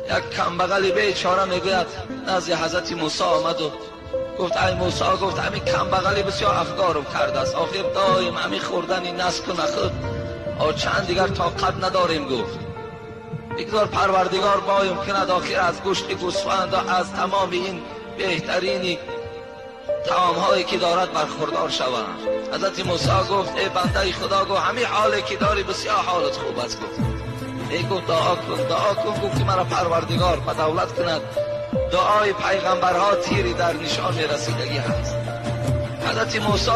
یک کمبغلی بیچاره میگوید نزد حضرت موسی آمد و گفت ای موسی، گفت همین کمبغلی بسیار افکارم کرده است، آخر دایم همین خوردنی نسک و نخود چند دیگر طاقت نداریم. گفت بگذار پروردگار بایم کند آخر از گوشت گوسفند و از تمام این بهترین طعام هایی که دارد برخوردار شوند. حضرت موسی گفت ای بنده خدا، گفت همین حالی که داری بسیار حالت خوب است. گفت ای گفت دعا کن. گفت که مرا پروردگار به دولت کند. دعای پیغمبرها تیری در نشان رسیدگی هست. حضرت موسی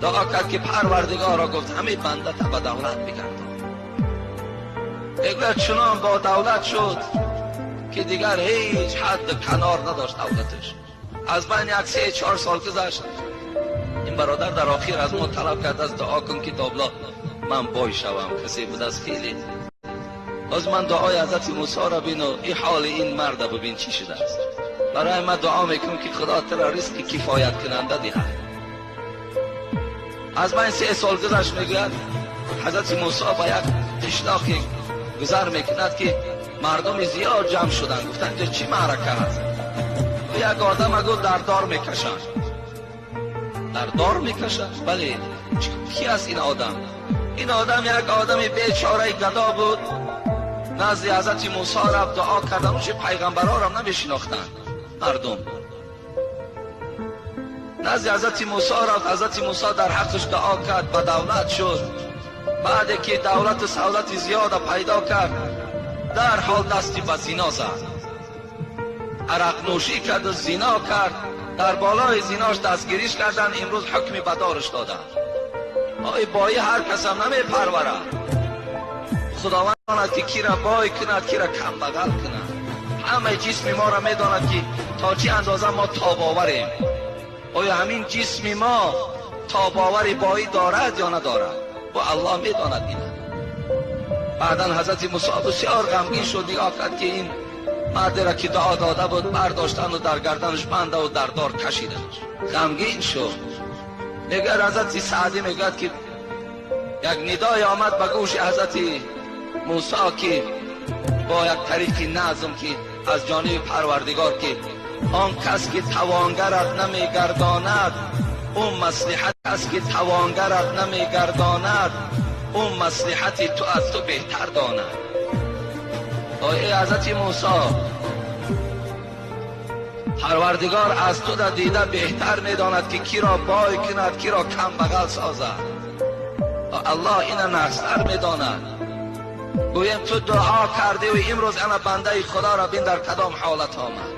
دعا کرد که پروردگارا، گفت همین بنده تا به دولت بگردان. اگر چنان با دولت شد که دیگر هیچ حد کنار نداشت دولتش. از بین یک 3-4 سال گذشت. این برادر در آخر از ما طلب کرد از دعا کن که تابلا من بای شوم. کسی بود از خیلی از من دعای حضرت موسی را بین و این حال این مرد ببین چی شده است. برای من دعا میکنم که خدا ترا رزق کفایت کننده دهد. از من 3 سال گذشت. میگوید حضرت موسی با یک قشلاقی گذر میکند که مردم زیاد جمع شدن. گفتن چی معرکه هست؟ و یک آدم گفت در دار میکشند. در دار میکشند؟ بله. کی است این آدم؟ این آدم یک آدم بیچاره گدا بود. نزد حضرت موسی رفت دعا کردن. اون پیغمبرها را نمیشناختن مردم. نزد حضرت موسی رفت. حضرت موسی در حقش دعا کرد، به دولت شد. بعد که دولت سهولت زیاد پیدا کرد، در حال دستی به زنا زد. عرق نوشی کرد و زنا کرد. در بالای زناش دستگیریش کردن. امروز حکم به دارش دادن. آی بایی هر کس هم نمی پروره. خداوند داند که کی را بای کند، کی را کم بغل کند. همه جسم ما را می داند که تا چه اندازه ما تاباوریم. آیا همین جسم ما تاباوری بایی دارد یا ندارد؟ و الله می داند این. بعدن حضرت موسی بسیار غمگین شد. نگاه کرد که این مرد را که دعا داده بود برداشتن و در گردنش بنده و در دار کشیدن. غمگین شد. میگه حضرت سعدی میگه که یک ندای آمد به گوش حضرت موسی که با یک طریق نظم که از جانب پروردگار که آن کس که توانگرت نمیگرداند اون مصلحت است که توانگرت نمیگرداند اون مصلحت تو از تو بهتر داند. ای حضرت موسی، پروردگار از تو در دیده بهتر میداند که کی را بای کند، کی را کم بغل سازد. الله این نحستر میداند. گویم تو دعا کرده و امروز انا بنده خدا را بین در کدام حالت آمد.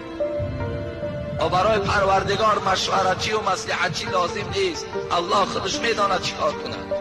و برای پروردگار مشورتچی و مصلحتچی لازم نیست. الله خودش میداند چی کار کند.